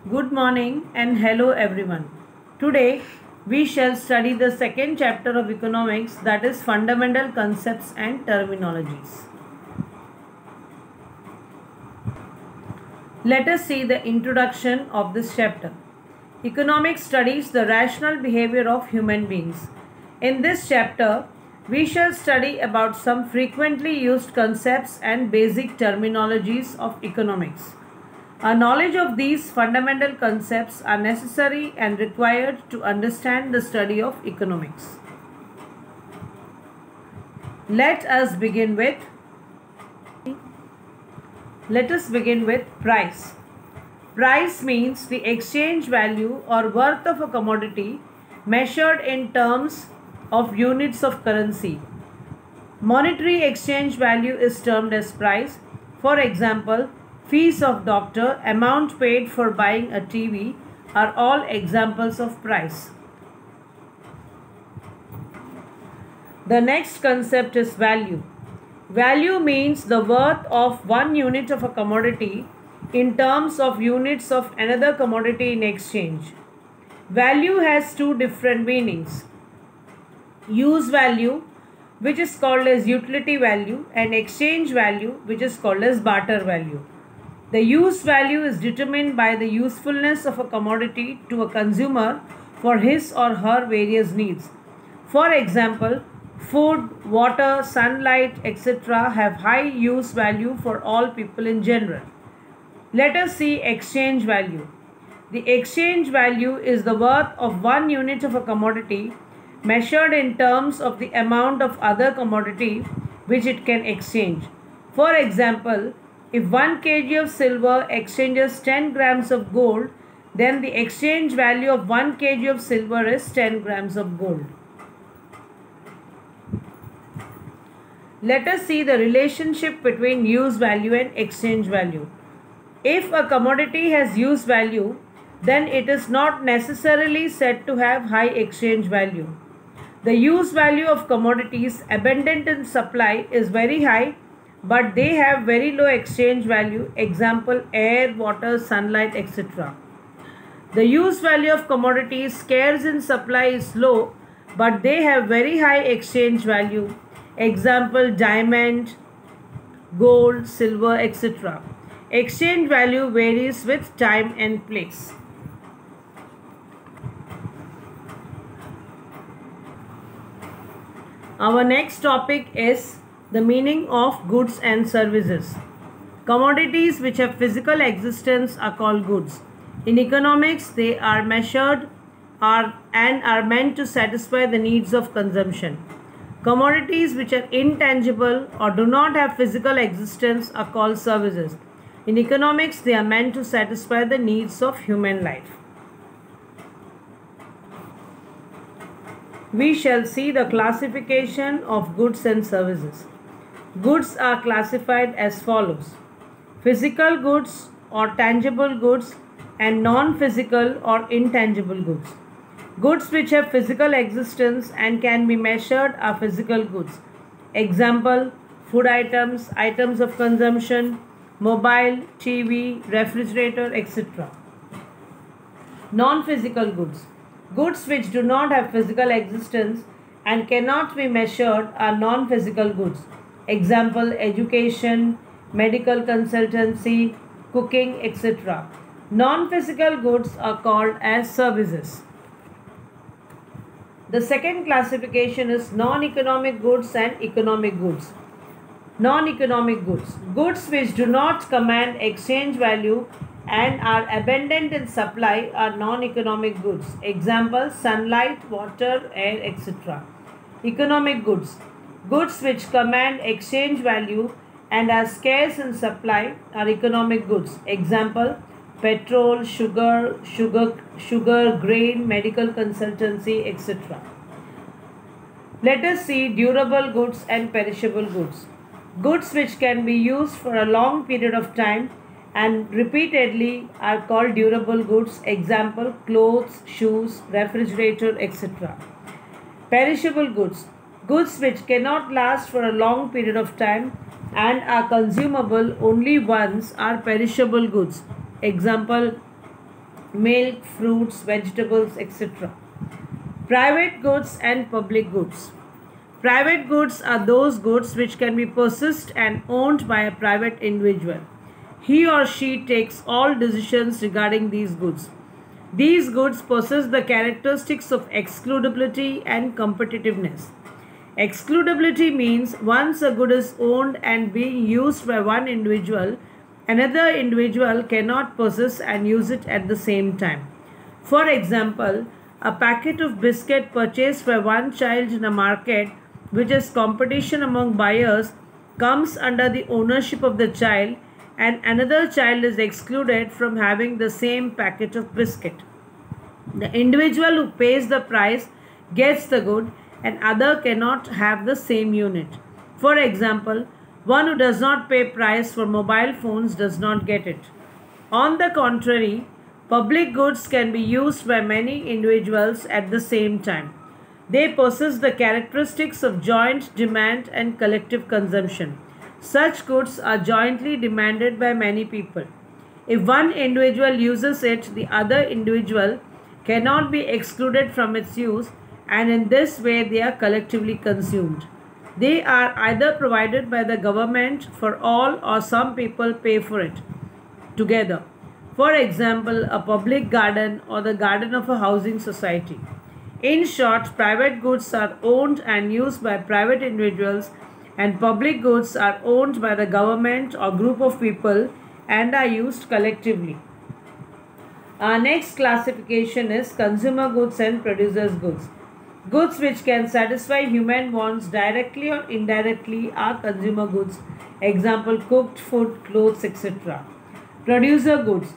Good morning and hello everyone. Today we shall study the second chapter of economics, that is fundamental concepts and terminologies. Let us see the introduction of this chapter. Economics studies the rational behavior of human beings. In this chapter, we shall study about some frequently used concepts and basic terminologies of economics. A knowledge of these fundamental concepts are necessary and required to understand the study of economics. Let us begin with price. Price means the exchange value or worth of a commodity measured in terms of units of currency. Monetary exchange value is termed as price. For example, fees of doctor, amount paid for buying a TV are all examples of price. The next concept is value. Value means the worth of one unit of a commodity in terms of units of another commodity in exchange. Value has two different meanings. Use value, which is called as utility value, and exchange value, which is called as barter value. The use value is determined by the usefulness of a commodity to a consumer for his or her various needs. For example, food, water, sunlight, etc. have high use value for all people in general. Let us see exchange value. The exchange value is the worth of one unit of a commodity measured in terms of the amount of other commodity which it can exchange. For example, if 1 kg of silver exchanges 10 grams of gold, then the exchange value of 1 kg of silver is 10 grams of gold. Let us see the relationship between use value and exchange value. If a commodity has use value, then it is not necessarily said to have high exchange value. The use value of commodities abundant in supply is very high, but they have very low exchange value, example air, water, sunlight, etc. The use value of commodities scarce in supply is low, but they have very high exchange value, example diamond, gold, silver, etc. Exchange value varies with time and place. Our next topic is the meaning of goods and services. Commodities which have physical existence are called goods. In economics, they are measured and are meant to satisfy the needs of consumption. Commodities which are intangible or do not have physical existence are called services. In economics, they are meant to satisfy the needs of human life. We shall see the classification of goods and services. Goods are classified as follows: physical goods or tangible goods and non-physical or intangible goods. Goods which have physical existence and can be measured are physical goods. Example, food items, items of consumption, mobile, TV, refrigerator, etc. Non-physical goods. Goods which do not have physical existence and cannot be measured are non-physical goods. Example, education, medical consultancy, cooking, etc. Non-physical goods are called as services. The second classification is non-economic goods and economic goods. Non-economic goods. Goods which do not command exchange value and are abundant in supply are non-economic goods. Example, sunlight, water, air, etc. Economic goods. Goods which command exchange value and are scarce in supply are economic goods. Example, petrol, sugar, grain, medical consultancy, etc. Let us see durable goods and perishable goods. Goods which can be used for a long period of time and repeatedly are called durable goods. Example, clothes, shoes, refrigerator, etc. Perishable goods. Goods which cannot last for a long period of time and are consumable only once are perishable goods. Example, milk, fruits, vegetables, etc. Private goods and public goods. Private goods are those goods which can be possessed and owned by a private individual. He or she takes all decisions regarding these goods. These goods possess the characteristics of excludability and competitiveness. Excludability means once a good is owned and being used by one individual, another individual cannot possess and use it at the same time. For example, a packet of biscuit purchased by one child in a market, which is competition among buyers, comes under the ownership of the child, and another child is excluded from having the same packet of biscuit. The individual who pays the price gets the good, and other cannot have the same unit. For example, one who does not pay price for mobile phones does not get it. On the contrary, public goods can be used by many individuals at the same time. They possess the characteristics of joint demand and collective consumption. Such goods are jointly demanded by many people. If one individual uses it, the other individual cannot be excluded from its use, and in this way they are collectively consumed. They are either provided by the government for all, or some people pay for it together. For example, a public garden or the garden of a housing society. In short, private goods are owned and used by private individuals, and public goods are owned by the government or group of people and are used collectively. Our next classification is consumer goods and producers' goods. Goods which can satisfy human wants directly or indirectly are consumer goods. Example, cooked food, clothes, etc. Producer goods.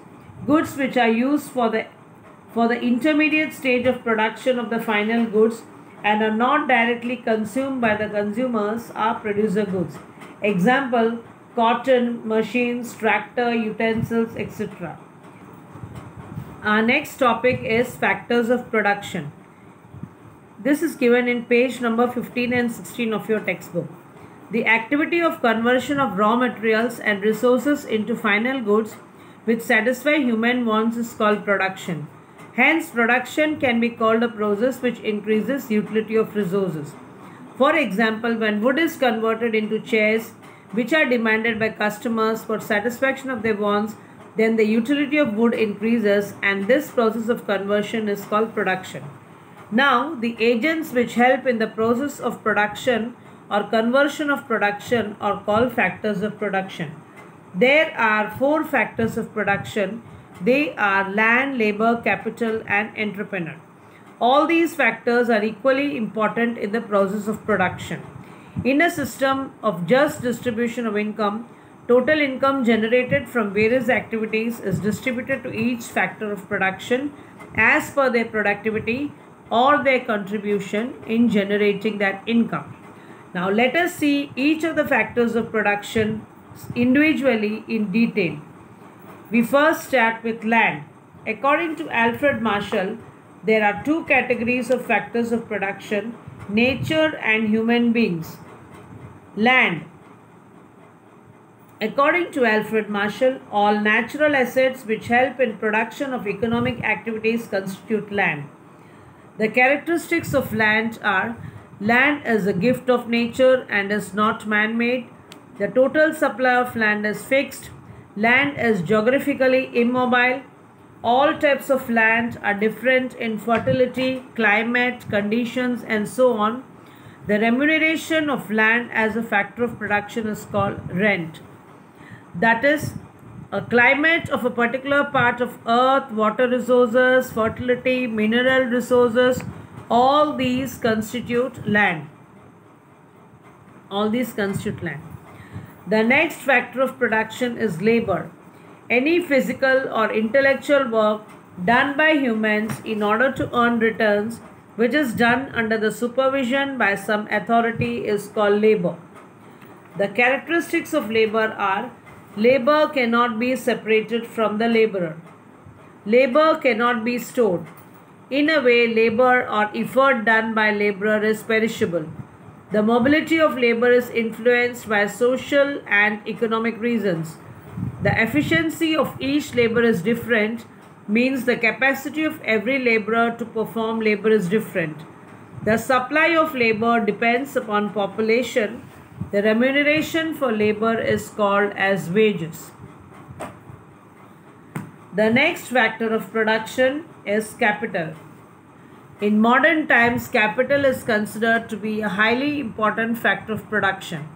Goods which are used for the intermediate stage of production of the final goods and are not directly consumed by the consumers are producer goods. Example, cotton, machines, tractor, utensils, etc. Our next topic is factors of production. This is given in page number 15 and 16 of your textbook. The activity of conversion of raw materials and resources into final goods which satisfy human wants is called production. Hence, production can be called a process which increases utility of resources. For example, when wood is converted into chairs which are demanded by customers for satisfaction of their wants, then the utility of wood increases, and this process of conversion is called production. Now, the agents which help in the process of production or conversion of production are called factors of production. There are 4 factors of production. They are land, labor, capital, and entrepreneur. All these factors are equally important in the process of production. In a system of just distribution of income, total income generated from various activities is distributed to each factor of production as per their productivity or their contribution in generating that income. Now let us see each of the factors of production individually in detail. We first start with land. According to Alfred Marshall, there are 2 categories of factors of production: nature and human beings. Land. According to Alfred Marshall, all natural assets which help in production of economic activities constitute land. The characteristics of land are: land is a gift of nature and is not man-made. The total supply of land is fixed. Land is geographically immobile. All types of land are different in fertility, climate, conditions, and so on. The remuneration of land as a factor of production is called rent. That is, a climate of a particular part of earth, water resources, fertility, mineral resources, all these constitute land. All these constitute land. The next factor of production is labor. Any physical or intellectual work done by humans in order to earn returns, which is done under the supervision by some authority, is called labor. The characteristics of labor are: labor cannot be separated from the laborer. Labor cannot be stored. In a way, labor or effort done by laborer is perishable. The mobility of labor is influenced by social and economic reasons. The efficiency of each labor is different. means the capacity of every laborer to perform labor is different. The supply of labor depends upon population. The remuneration for labor is called as wages. The next factor of production is capital. In modern times, capital is considered to be a highly important factor of production.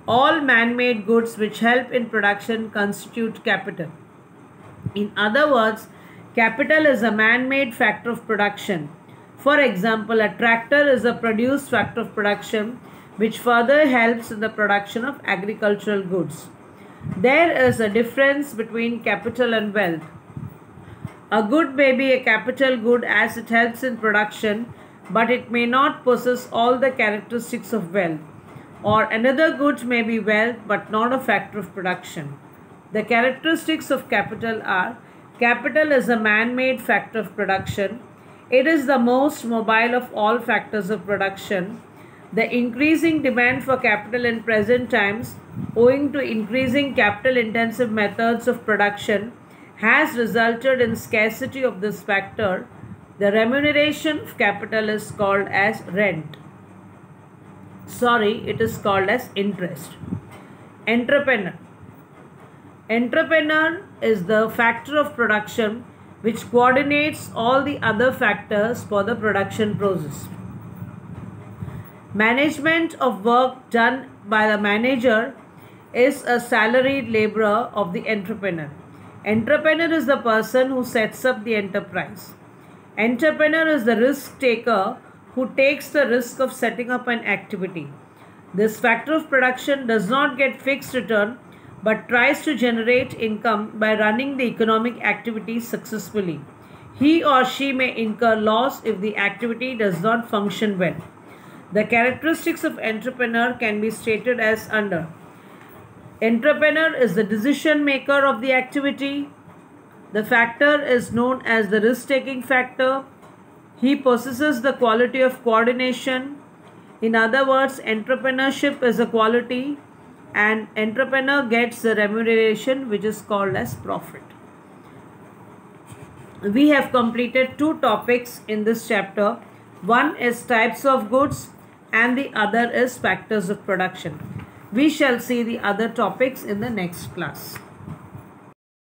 All man-made goods which help in production constitute capital. In other words, capital is a man-made factor of production. For example, a tractor is a produced factor of production which further helps in the production of agricultural goods. There is a difference between capital and wealth. A good may be a capital good as it helps in production, but it may not possess all the characteristics of wealth. Or another good may be wealth but not a factor of production. The characteristics of capital are: capital is a man-made factor of production. It is the most mobile of all factors of production. The increasing demand for capital in present times, owing to increasing capital-intensive methods of production, has resulted in scarcity of this factor. The remuneration of capital is called as rent. It is called as interest. Entrepreneur. Entrepreneur is the factor of production which coordinates all the other factors for the production process. Management of work done by the manager is a salaried laborer of the entrepreneur. Entrepreneur is the person who sets up the enterprise. Entrepreneur is the risk taker who takes the risk of setting up an activity. This factor of production does not get fixed return but tries to generate income by running the economic activity successfully. He or she may incur loss if the activity does not function well. The characteristics of entrepreneur can be stated as under. Entrepreneur is the decision maker of the activity. The factor is known as the risk-taking factor. He possesses the quality of coordination. In other words, entrepreneurship is a quality and entrepreneur gets the remuneration which is called as profit. We have completed 2 topics in this chapter. One is types of goods and the other is factors of production. We shall see the other topics in the next class.